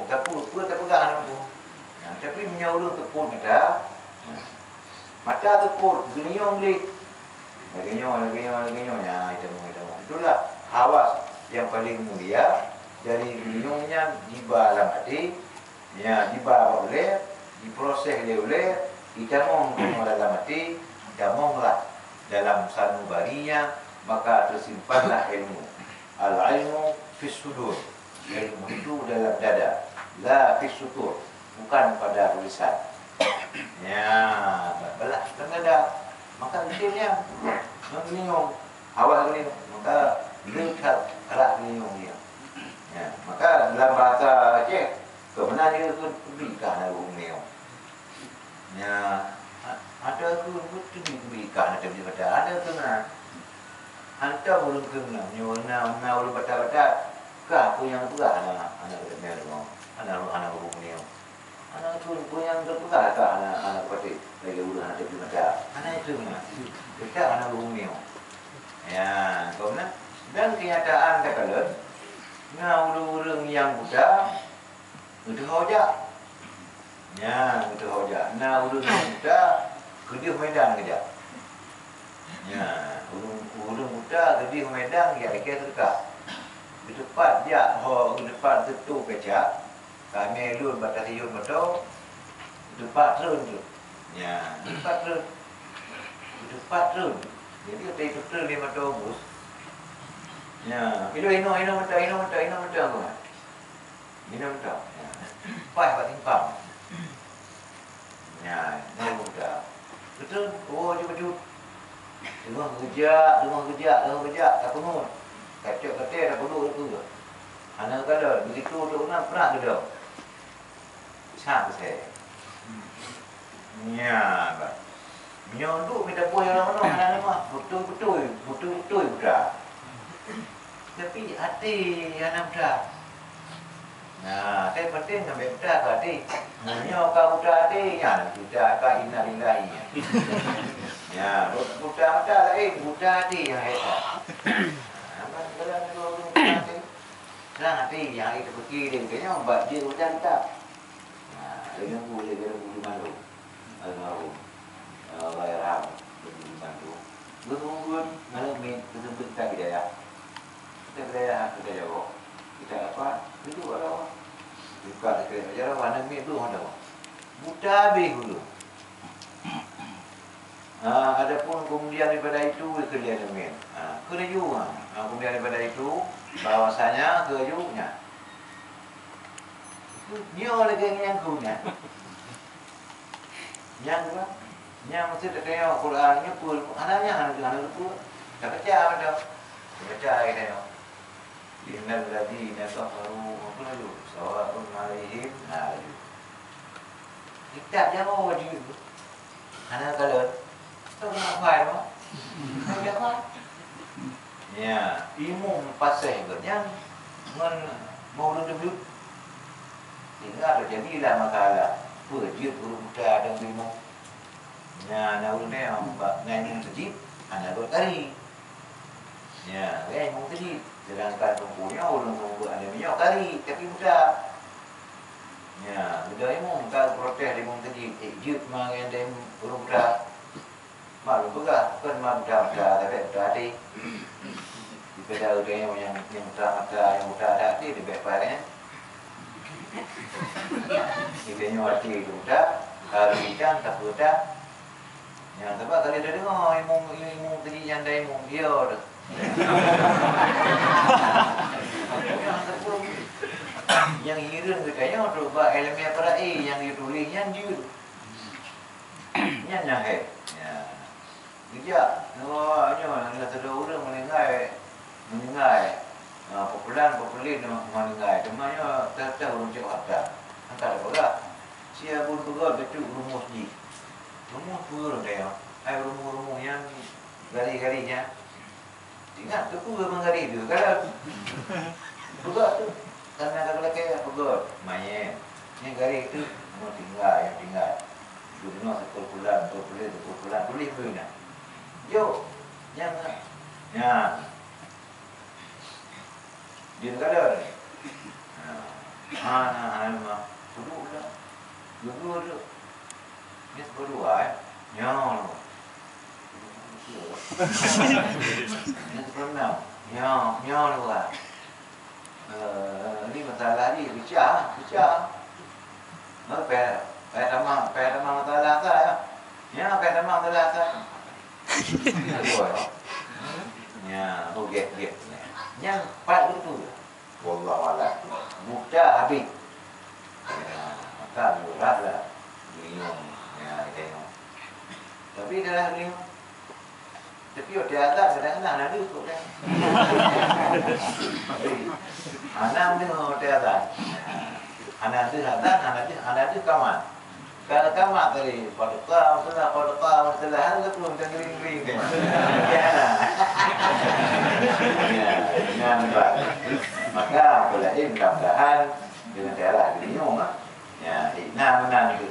Tapi tak pegang tu. Tapi menyaulung tepun ada. Mata tepun, genyong lik. Genyong. Ya, itu. Itulah hawas yang paling mulia. Dari genyongnya diba dalam hati. Ya, diba boleh, diproses oleh, dicamong dalam hati, camonglah dalam sanubarinya, maka tersimpanlah ilmu. Al-ilmu fis sudur. Ilmu itu dalam dada. La fis sutur. Bukan pada tulisan. Ya, belah dalam dada. Maka akhirnya menginyong, awal ini maka lekat arah menginyong dia. Ya, maka dalam bahasa Aceh, kebenaran itu kebaikan aku menginyong. Ya, ada tu betul kebaikan ada di badan. Ada tu nak. Hantar belum kena. Nyona belum batal-batal. Kah aku yang berat anak menginyong. Anak aku menginyong. Anak tu yang terpegang tak anak pati lagi urus anak di badan. Anak itu nak. Dekat anak aku menginyong. Ya, kemudian dan kenyataan tak kalau orang yang buta itu hojak. Ya, itu hojak. Nah, orang yang buta kerja medan kerja. Ya, orang buta kerja medan ya kira terdekat. Di tempat dia di depan tentu kaca. Kami lun batas yun betul. Di tempat terun tu. Ya, di tempat terun. Di tempat terun. Jadi dari terun 5 tahun. Ya, ino mentah aku. Ino mentah. Ya. Pai buat timpang. Ya, ini mudah. Betul. Oh, jujur. Rumah kerja, tak penuh. Kacau-kacau tak perlu itu. Anak kalau begitu tu nak pernah tu dah. Sang saya. Ya, Pak. Nyonduk minta puas orang anak mah betul budak. Tapi hati anak budak. Nah, saya penting ambil budak ke hati. Nyo kau budak hati, ya budak ka innalillahi. Ya, budak lain, budak hati yang hebat. Kalau hati, senang hati yang itu fikir kayaknya buat dia budak tak. Nah, dengan boleh malu. Almarhum Allahyarham bantu. Berhubung malam ni kita bidaya. Kita jawab. Kita apa? Itu apa? Buka dekat ajar warna ni tu ada. Buta dulu. Adapun kemudian daripada itu kerja demikian. Kerja kemudian daripada itu bahwasanya kerjanya. Dia lagi yang punya. Yang mesti tak tengok Qurannya pun anaknya anak pun tak baca ada. Baca ini. Innal ladina kafaru apa dulu? Sawa'un 'alaihim haju. Kita jangan wajib. Anak kalau tu nak faham tak? Tak faham. Ya, ilmu pasal yang mau duduk. Tinggal jadilah makalah. Berjud guru muda dan ilmu. Ya, nak urut ni ngaji tajwid, anak buat tari. Ya, ilmu tajwid. Sedangkan perempuannya orang buat ada minyak tari, tapi muda. Ya, muda ilmu tak protes ilmu tajwid. Tajwid mang yang dia urut muda. Malu pegah, kan muda tapi muda hati. Daripada orang yang muda hati lebih baiknya. Kita hati itu muda, kalau ikan tak muda. Yang sebab kalau dia dengar ilmu tadi yang dah ilmu dia dah. Yang hirun katanya tu bab ilmiah perai yang ditulis yang dia. Yang nyahai. Ya. Dia nya ada orang mendengar popular mendengar temannya tak orang cakap ada. Antara apa? Siapa pun pegang betul rumus ni. Rumus pun dia. Rumus yang garis-garisnya. Ingat tu pun menggaris tu. Kalau pegang tu karena kalau kayak pegang main. Yang garis tu mau tinggal. Guna satu bulan tulis pun nak. Yo, yang ya. Dia kata Nah, duduk dah. Duduk tu. Ni berdua Nyong. Ni pernah. Nyong lu ah. Ni masalah ni bicara. Nó pe tamang masalah saya. Ya, pe tamang masalah saya. Rồi đó. Nha, ghét. Nha, pak itu. Wallahu a'lam. Muka habis. Maka beratlah beliau. Ya, tengok. Tapi dalam beliau. Tapi di atas kadang-kadang ada tu kan. Anak tu di atas. Anak tu kamar. Kalau kamar tadi, pada kau setelah hari tu macam kering kan. Ya, maka boleh mudah-mudahan dengan cara beliau ya, menang tu.